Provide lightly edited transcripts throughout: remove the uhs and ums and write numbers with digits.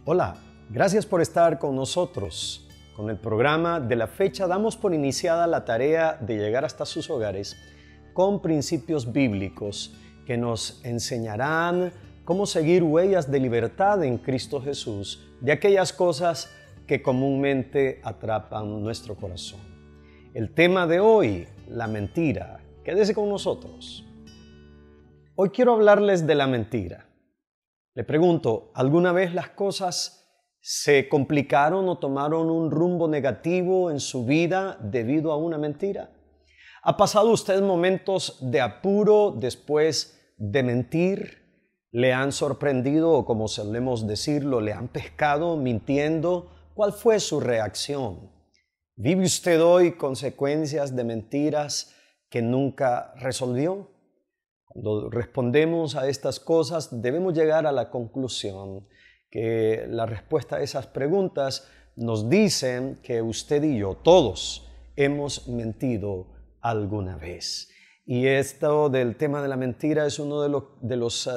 Hola, gracias por estar con nosotros. Con el programa de la fecha damos por iniciada la tarea de llegar hasta sus hogares con principios bíblicos que nos enseñarán cómo seguir huellas de libertad en Cristo Jesús de aquellas cosas que comúnmente atrapan nuestro corazón. El tema de hoy, la mentira. Quédese con nosotros. Hoy quiero hablarles de la mentira. Le pregunto, ¿alguna vez las cosas se complicaron o tomaron un rumbo negativo en su vida debido a una mentira? ¿Ha pasado usted momentos de apuro después de mentir? ¿Le han sorprendido o, como solemos decirlo, le han pescado mintiendo? ¿Cuál fue su reacción? ¿Vive usted hoy consecuencias de mentiras que nunca resolvió? Cuando respondemos a estas cosas, debemos llegar a la conclusión que la respuesta a esas preguntas nos dicen que usted y yo, todos, hemos mentido alguna vez. Y esto del tema de la mentira es una de las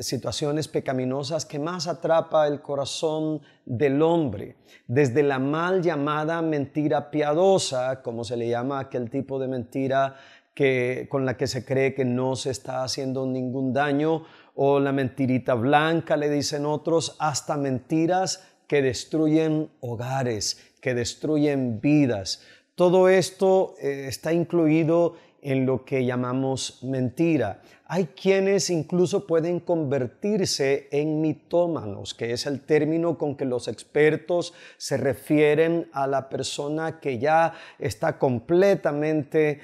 situaciones pecaminosas que más atrapa el corazón del hombre. Desde la mal llamada mentira piadosa, como se le llama a aquel tipo de mentira con la que se cree que no se está haciendo ningún daño, o la mentirita blanca, le dicen otros, hasta mentiras que destruyen hogares, que destruyen vidas. Todo esto está incluido en lo que llamamos mentira. Hay quienes incluso pueden convertirse en mitómanos, que es el término con que los expertos se refieren a la persona que ya está completamente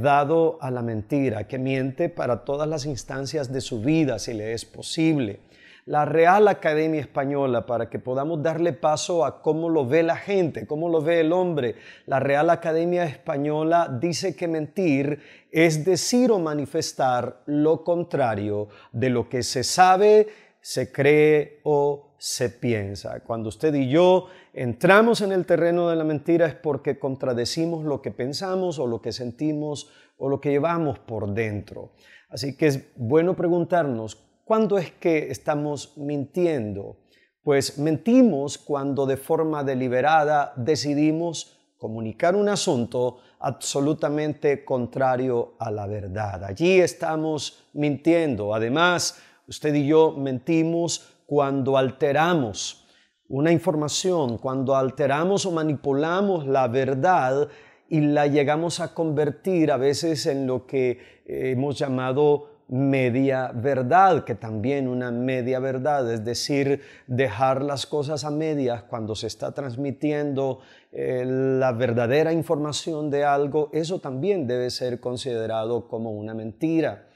dado a la mentira, que miente para todas las instancias de su vida, si le es posible. La Real Academia Española, para que podamos darle paso a cómo lo ve la gente, cómo lo ve el hombre, la Real Academia Española dice que mentir es decir o manifestar lo contrario de lo que se sabe, se cree o se piensa. Cuando usted y yo entramos en el terreno de la mentira es porque contradecimos lo que pensamos o lo que sentimos o lo que llevamos por dentro. Así que es bueno preguntarnos, ¿cuándo es que estamos mintiendo? Pues mentimos cuando de forma deliberada decidimos comunicar un asunto absolutamente contrario a la verdad. Allí estamos mintiendo. Además, usted y yo mentimos cuando alteramos una información, cuando alteramos o manipulamos la verdad y la llegamos a convertir a veces en lo que hemos llamado media verdad, que también una media verdad, es decir, dejar las cosas a medias cuando se está transmitiendo la verdadera información de algo, eso también debe ser considerado como una mentira.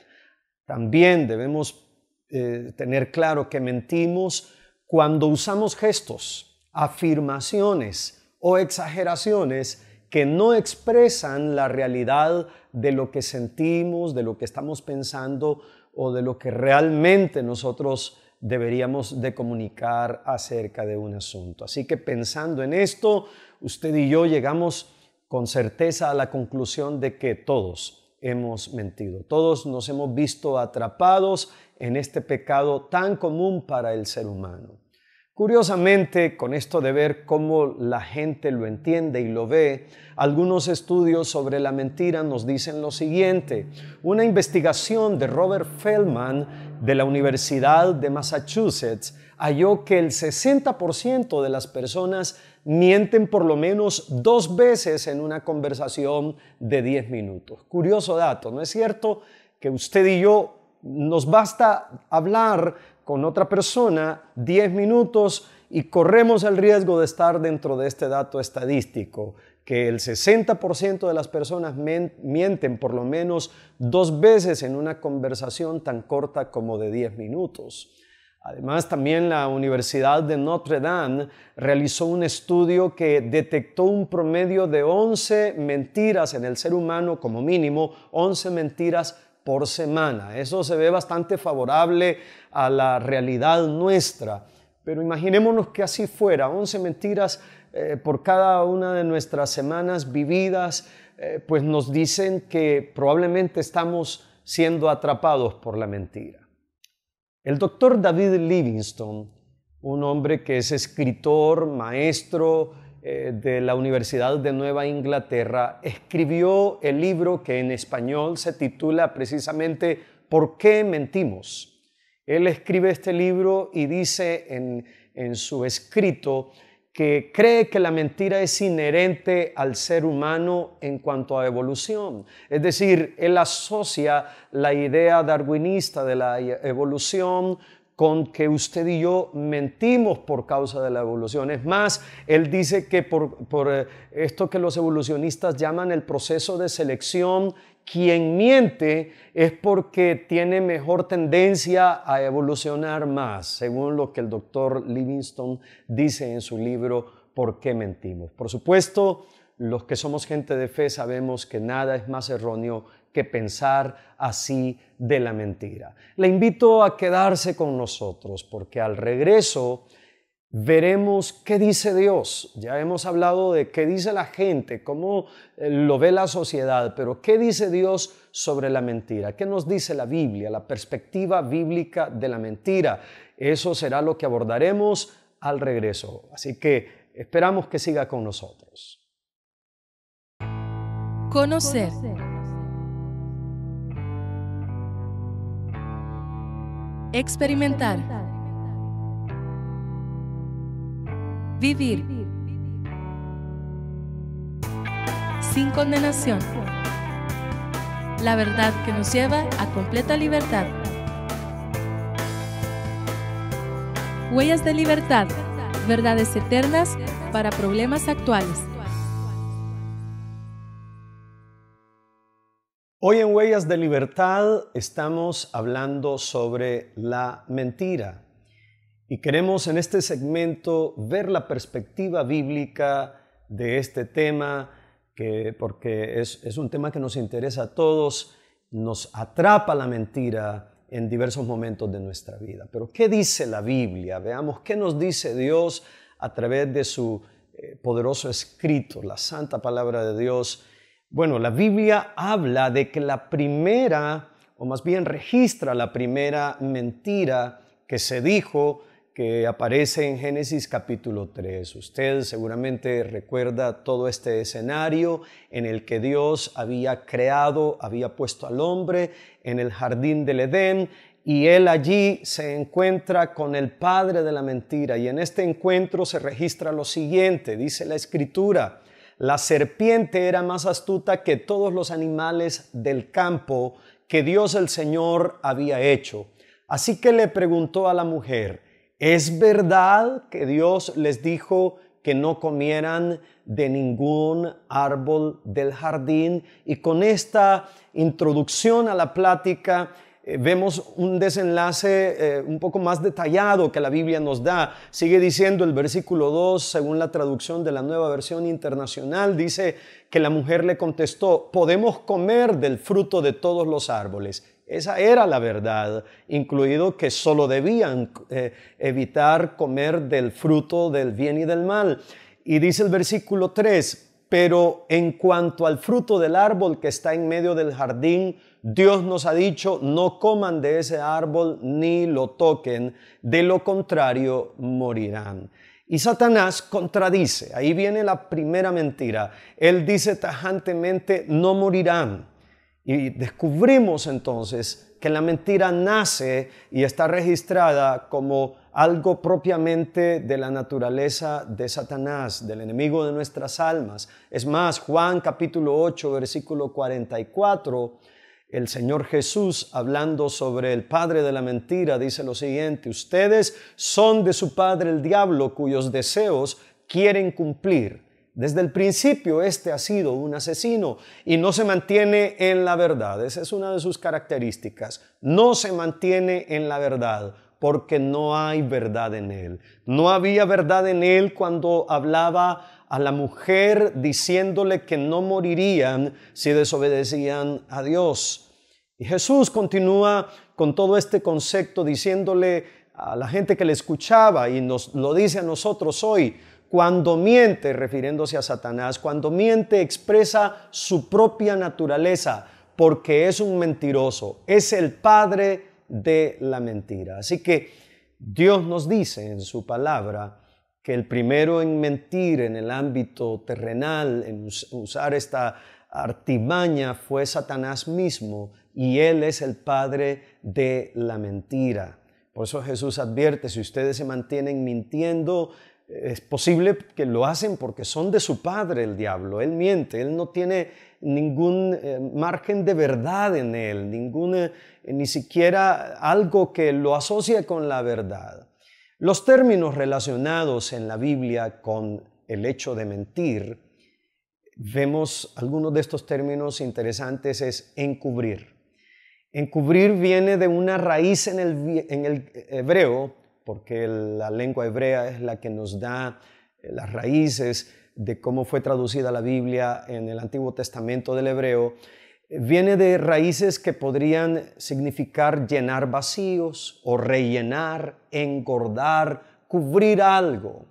También debemos tener claro que mentimos cuando usamos gestos, afirmaciones o exageraciones que no expresan la realidad de lo que sentimos, de lo que estamos pensando o de lo que realmente nosotros deberíamos de comunicar acerca de un asunto. Así que pensando en esto, usted y yo llegamos con certeza a la conclusión de que todos hemos mentido. Todos nos hemos visto atrapados en este pecado tan común para el ser humano. Curiosamente, con esto de ver cómo la gente lo entiende y lo ve, algunos estudios sobre la mentira nos dicen lo siguiente. Una investigación de Robert Feldman de la Universidad de Massachusetts halló que el 60% de las personas mienten por lo menos 2 veces en una conversación de 10 minutos. Curioso dato, ¿no es cierto? Que usted y yo nos basta hablar con otra persona 10 minutos y corremos el riesgo de estar dentro de este dato estadístico, que el 60% de las personas mienten por lo menos 2 veces en una conversación tan corta como de 10 minutos. Además, también la Universidad de Notre Dame realizó un estudio que detectó un promedio de 11 mentiras en el ser humano, como mínimo 11 mentiras por semana. Eso se ve bastante favorable a la realidad nuestra, pero imaginémonos que así fuera, 11 mentiras por cada una de nuestras semanas vividas, pues nos dicen que probablemente estamos siendo atrapados por la mentira. El doctor David Livingstone un hombre que es escritor, maestro de la Universidad de Nueva Inglaterra, escribió el libro que en español se titula precisamente ¿Por qué mentimos? Él escribe este libro y dice en su escrito que cree que la mentira es inherente al ser humano en cuanto a evolución. Es decir, él asocia la idea darwinista de la evolución con que usted y yo mentimos por causa de la evolución. Es más, él dice que por esto que los evolucionistas llaman el proceso de selección, quien miente es porque tiene mejor tendencia a evolucionar más, según lo que el doctor Livingstone dice en su libro ¿Por qué mentimos? Por supuesto, los que somos gente de fe sabemos que nada es más erróneo que pensar así de la mentira. Le invito a quedarse con nosotros porque al regreso veremos qué dice Dios. Ya hemos hablado de qué dice la gente, cómo lo ve la sociedad, pero qué dice Dios sobre la mentira. ¿Qué nos dice la Biblia, la perspectiva bíblica de la mentira? Eso será lo que abordaremos al regreso. Así que esperamos que siga con nosotros. Conocer. Experimentar. Vivir. Sin condenación. La verdad que nos lleva a completa libertad. Huellas de libertad. Verdades eternas para problemas actuales. Hoy en Huellas de Libertad estamos hablando sobre la mentira y queremos en este segmento ver la perspectiva bíblica de este tema porque es un tema que nos interesa a todos, nos atrapa la mentira en diversos momentos de nuestra vida. Pero ¿qué dice la Biblia? Veamos qué nos dice Dios a través de su poderoso escrito, la santa palabra de Dios. Bueno, la Biblia habla de que la primera, o más bien registra la primera mentira que se dijo, que aparece en Génesis capítulo 3. Usted seguramente recuerda todo este escenario en el que Dios había creado, había puesto al hombre en el jardín del Edén y él allí se encuentra con el padre de la mentira. Y en este encuentro se registra lo siguiente, dice la Escritura: la serpiente era más astuta que todos los animales del campo que Dios el Señor había hecho. Así que le preguntó a la mujer: ¿es verdad que Dios les dijo que no comieran de ningún árbol del jardín? Y con esta introducción a la plática vemos un desenlace un poco más detallado que la Biblia nos da. Sigue diciendo el versículo 2, según la traducción de la Nueva Versión Internacional, dice que la mujer le contestó: podemos comer del fruto de todos los árboles. Esa era la verdad, incluido que solo debían evitar comer del fruto del bien y del mal. Y dice el versículo 3, pero en cuanto al fruto del árbol que está en medio del jardín, Dios nos ha dicho: no coman de ese árbol ni lo toquen, de lo contrario morirán. Y Satanás contradice, ahí viene la primera mentira. Él dice tajantemente: no morirán. Y descubrimos entonces que la mentira nace y está registrada como algo propiamente de la naturaleza de Satanás, del enemigo de nuestras almas. Es más, Juan capítulo 8, versículo 44, el Señor Jesús, hablando sobre el padre de la mentira, dice lo siguiente: ustedes son de su padre el diablo, cuyos deseos quieren cumplir. Desde el principio este ha sido un asesino y no se mantiene en la verdad. Esa es una de sus características. No se mantiene en la verdad porque no hay verdad en él. No había verdad en él cuando hablaba a la mujer diciéndole que no morirían si desobedecían a Dios. Y Jesús continúa con todo este concepto diciéndole a la gente que le escuchaba, y nos lo dice a nosotros hoy: cuando miente, refiriéndose a Satanás, cuando miente expresa su propia naturaleza porque es un mentiroso, es el padre de la mentira. Así que Dios nos dice en su palabra que el primero en mentir en el ámbito terrenal, en usar esta artimaña, fue Satanás mismo, y él es el padre de la mentira. Por eso Jesús advierte: si ustedes se mantienen mintiendo, es posible que lo hacen porque son de su padre el diablo. Él miente, él no tiene ningún margen de verdad en él, ni siquiera algo que lo asocie con la verdad. Los términos relacionados en la Biblia con el hecho de mentir, vemos algunos de estos términos interesantes. Es encubrir. Encubrir viene de una raíz en el hebreo, porque la lengua hebrea es la que nos da las raíces de cómo fue traducida la Biblia en el Antiguo Testamento del hebreo. Viene de raíces que podrían significar llenar vacíos o rellenar, engordar, cubrir algo.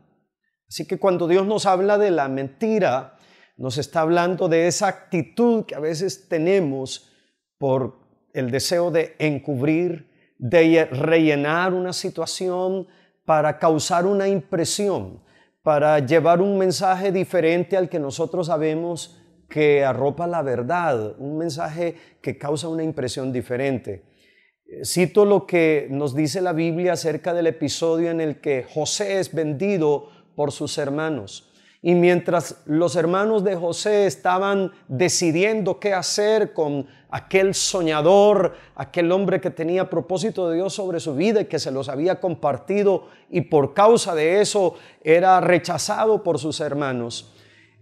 Así que cuando Dios nos habla de la mentira, nos está hablando de esa actitud que a veces tenemos por el deseo de encubrir, de rellenar una situación para causar una impresión, para llevar un mensaje diferente al que nosotros sabemos que arropa la verdad, un mensaje que causa una impresión diferente. Cito lo que nos dice la Biblia acerca del episodio en el que José es vendido por sus hermanos. Y mientras los hermanos de José estaban decidiendo qué hacer con aquel soñador, aquel hombre que tenía propósito de Dios sobre su vida y que se los había compartido, y por causa de eso era rechazado por sus hermanos,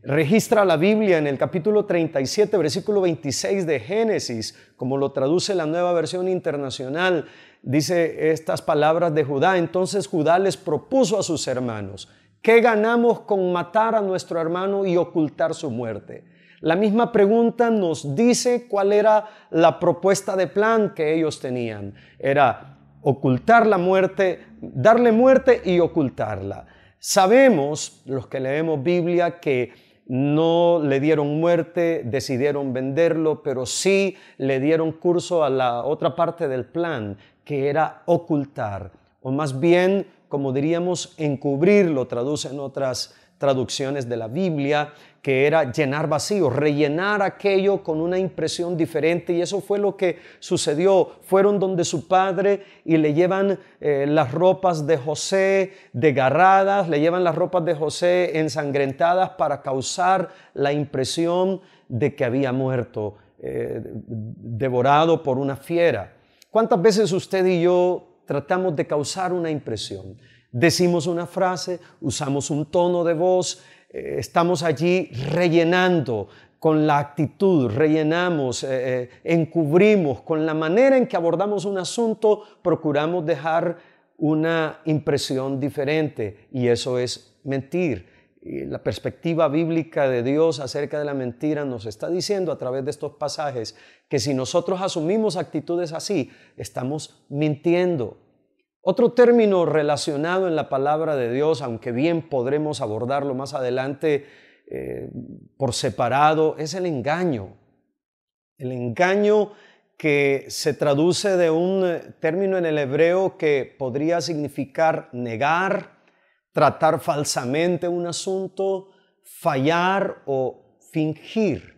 registra la Biblia en el capítulo 37, versículo 26 de Génesis, como lo traduce la Nueva Versión Internacional, dice estas palabras de Judá: entonces Judá les propuso a sus hermanos: ¿qué ganamos con matar a nuestro hermano y ocultar su muerte? La misma pregunta nos dice cuál era la propuesta de plan que ellos tenían. Era ocultar la muerte, darle muerte y ocultarla. Sabemos, los que leemos Biblia, que no le dieron muerte, decidieron venderlo, pero sí le dieron curso a la otra parte del plan, que era ocultar, o más bien, como diríamos, encubrirlo, traducen otras traducciones de la Biblia, que era llenar vacíos, rellenar aquello con una impresión diferente. Y eso fue lo que sucedió. Fueron donde su padre y le llevan las ropas de José desgarradas, le llevan las ropas de José ensangrentadas para causar la impresión de que había muerto, devorado por una fiera. ¿Cuántas veces usted y yo tratamos de causar una impresión? Decimos una frase, usamos un tono de voz, estamos allí rellenando con la actitud, rellenamos, encubrimos, con la manera en que abordamos un asunto, procuramos dejar una impresión diferente, y eso es mentir. Y la perspectiva bíblica de Dios acerca de la mentira nos está diciendo a través de estos pasajes que si nosotros asumimos actitudes así, estamos mintiendo. Otro término relacionado en la palabra de Dios, aunque bien podremos abordarlo más adelante por separado, es el engaño. El engaño, que se traduce de un término en el hebreo que podría significar negar, tratar falsamente un asunto, fallar o fingir.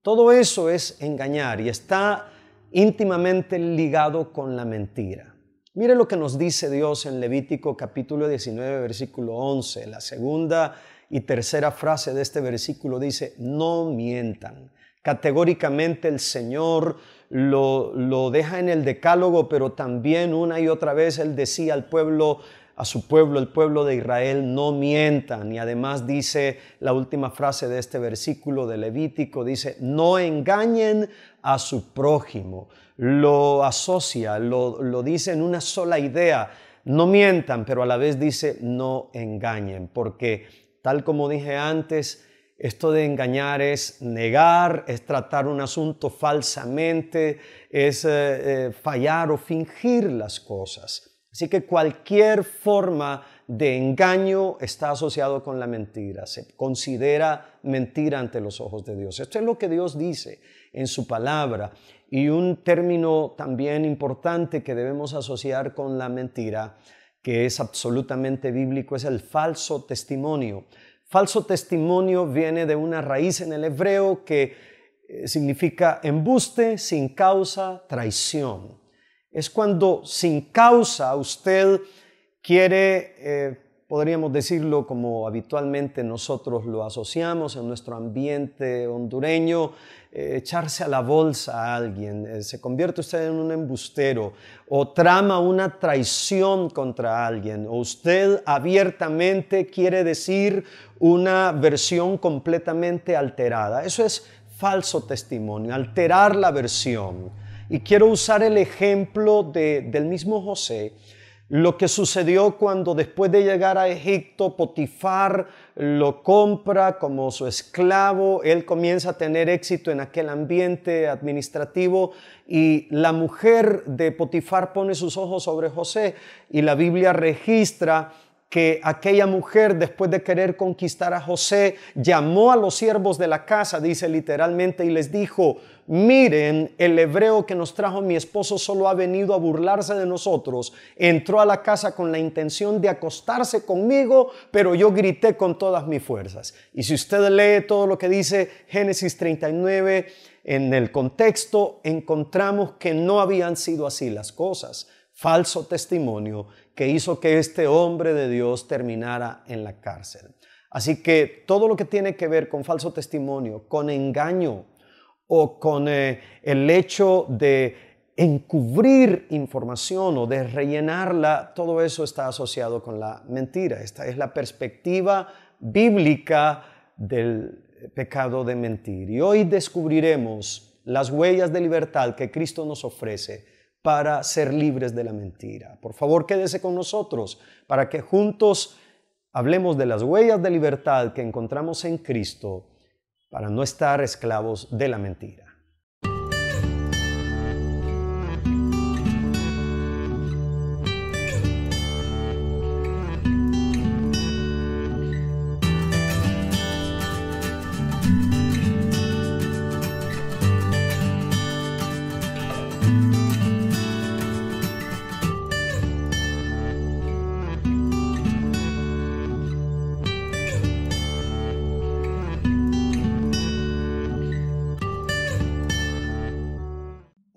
Todo eso es engañar y está íntimamente ligado con la mentira. Mire lo que nos dice Dios en Levítico capítulo 19, versículo 11. La segunda y tercera frase de este versículo dice: no mientan. Categóricamente el Señor lo deja en el decálogo, pero también una y otra vez Él decía al pueblo, a su pueblo, el pueblo de Israel: no mientan. Y además dice la última frase de este versículo de Levítico, dice: no engañen a su prójimo. Lo asocia, lo dice en una sola idea: no mientan, pero a la vez dice: no engañen, porque tal como dije antes, esto de engañar es negar, es tratar un asunto falsamente, es fallar o fingir las cosas. Así que cualquier forma de engaño está asociado con la mentira. Se considera mentira ante los ojos de Dios. Esto es lo que Dios dice en su palabra. Y un término también importante que debemos asociar con la mentira, que es absolutamente bíblico, es el falso testimonio. Falso testimonio viene de una raíz en el hebreo que significa embuste, sin causa, traición. Es cuando sin causa usted quiere, podríamos decirlo como habitualmente nosotros lo asociamos en nuestro ambiente hondureño, echarse a la bolsa a alguien, se convierte usted en un embustero o trama una traición contra alguien, o usted abiertamente quiere decir una versión completamente alterada. Eso es falso testimonio, alterar la versión. Y quiero usar el ejemplo del mismo José, lo que sucedió cuando después de llegar a Egipto, Potifar lo compra como su esclavo, él comienza a tener éxito en aquel ambiente administrativo y la mujer de Potifar pone sus ojos sobre José y la Biblia registra que aquella mujer, después de querer conquistar a José, llamó a los siervos de la casa, dice literalmente, y les dijo: miren, el hebreo que nos trajo mi esposo solo ha venido a burlarse de nosotros. Entró a la casa con la intención de acostarse conmigo, pero yo grité con todas mis fuerzas. Y si usted lee todo lo que dice Génesis 39, en el contexto encontramos que no habían sido así las cosas. Falso testimonio que hizo que este hombre de Dios terminara en la cárcel. Así que todo lo que tiene que ver con falso testimonio, con engaño o con el hecho de encubrir información o de rellenarla, todo eso está asociado con la mentira. Esta es la perspectiva bíblica del pecado de mentir. Y hoy descubriremos las huellas de libertad que Cristo nos ofrece para ser libres de la mentira. Por favor, quédese con nosotros para que juntos hablemos de las huellas de libertad que encontramos en Cristo para no estar esclavos de la mentira.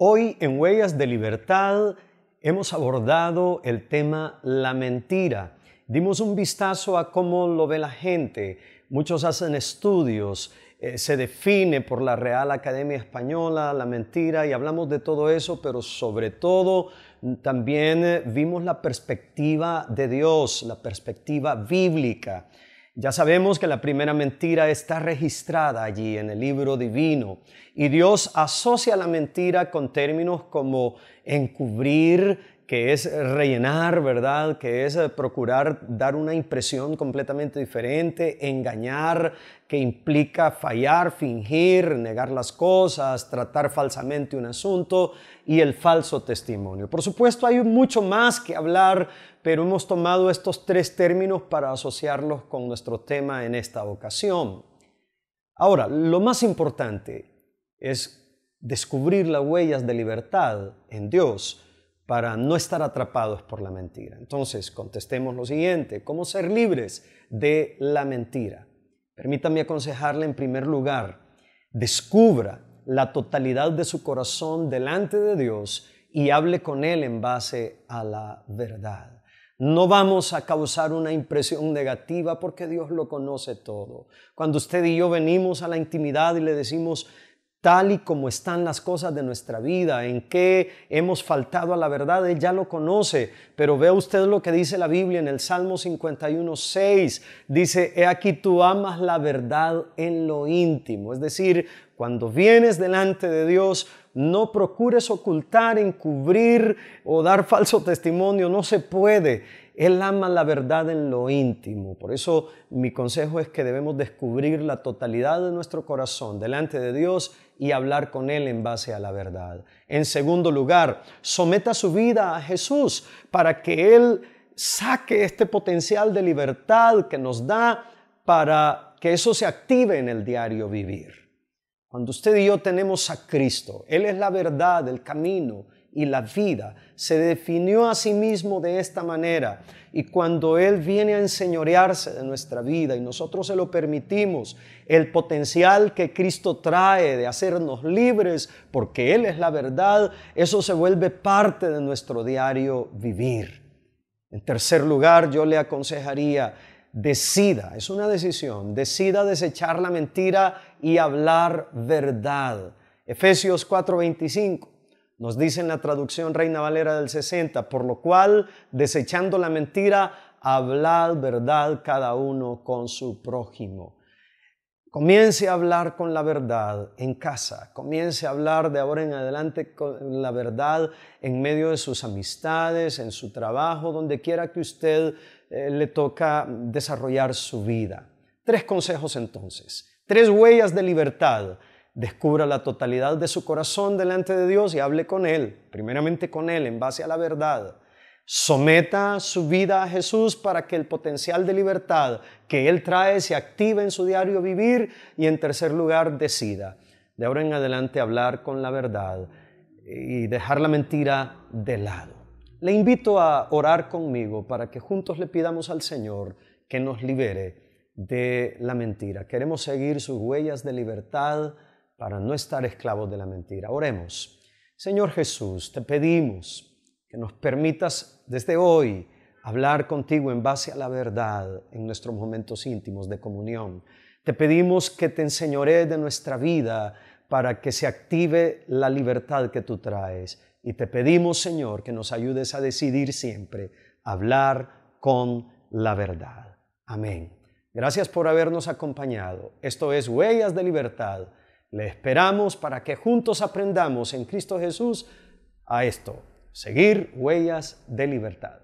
Hoy en Huellas de Libertad hemos abordado el tema la mentira. Dimos un vistazo a cómo lo ve la gente. Muchos hacen estudios, se define por la Real Academia Española la mentira y hablamos de todo eso, pero sobre todo también vimos la perspectiva de Dios, la perspectiva bíblica. Ya sabemos que la primera mentira está registrada allí en el libro divino y Dios asocia la mentira con términos como encubrir, que es rellenar, ¿verdad? Que es procurar dar una impresión completamente diferente, engañar, que implica fallar, fingir, negar las cosas, tratar falsamente un asunto, y el falso testimonio. Por supuesto, hay mucho más que hablar, pero hemos tomado estos tres términos para asociarlos con nuestro tema en esta ocasión. Ahora, lo más importante es descubrir las huellas de libertad en Dios para no estar atrapados por la mentira. Entonces, contestemos lo siguiente: ¿cómo ser libres de la mentira? Permítame aconsejarle en primer lugar, descubra la totalidad de su corazón delante de Dios y hable con Él en base a la verdad. No vamos a causar una impresión negativa porque Dios lo conoce todo. Cuando usted y yo venimos a la intimidad y le decimos tal y como están las cosas de nuestra vida, en qué hemos faltado a la verdad, Él ya lo conoce. Pero vea usted lo que dice la Biblia en el Salmo 51:6. Dice: he aquí tú amas la verdad en lo íntimo. Es decir, cuando vienes delante de Dios, no procures ocultar, encubrir o dar falso testimonio. No se puede. Él ama la verdad en lo íntimo. Por eso mi consejo es que debemos descubrir la totalidad de nuestro corazón delante de Dios y hablar con Él en base a la verdad. En segundo lugar, someta su vida a Jesús para que Él saque este potencial de libertad que nos da para que eso se active en el diario vivir. Cuando usted y yo tenemos a Cristo, Él es la verdad, el camino y la vida. Se definió a sí mismo de esta manera. Y cuando Él viene a enseñorearse de nuestra vida y nosotros se lo permitimos, el potencial que Cristo trae de hacernos libres, porque Él es la verdad, eso se vuelve parte de nuestro diario vivir. En tercer lugar, yo le aconsejaría, decida, es una decisión, decida desechar la mentira y hablar verdad. Efesios 4:25 nos dice en la traducción Reina Valera del 60, por lo cual, desechando la mentira, hablad verdad cada uno con su prójimo. Comience a hablar con la verdad en casa, comience a hablar de ahora en adelante con la verdad en medio de sus amistades, en su trabajo, donde quiera que usted le toca desarrollar su vida. 3 consejos entonces, 3 huellas de libertad. Descubra la totalidad de su corazón delante de Dios y hable con Él, primeramente con Él en base a la verdad. Someta su vida a Jesús para que el potencial de libertad que Él trae se active en su diario vivir. Y en tercer lugar, decida de ahora en adelante hablar con la verdad y dejar la mentira de lado. Le invito a orar conmigo para que juntos le pidamos al Señor que nos libere de la mentira. Queremos seguir sus huellas de libertad para no estar esclavos de la mentira. Oremos. Señor Jesús, te pedimos que nos permitas desde hoy hablar contigo en base a la verdad en nuestros momentos íntimos de comunión. Te pedimos que te enseñorees de nuestra vida para que se active la libertad que tú traes. Y te pedimos, Señor, que nos ayudes a decidir siempre hablar con la verdad. Amén. Gracias por habernos acompañado. Esto es Huellas de Libertad. Le esperamos para que juntos aprendamos en Cristo Jesús a esto, seguir huellas de libertad.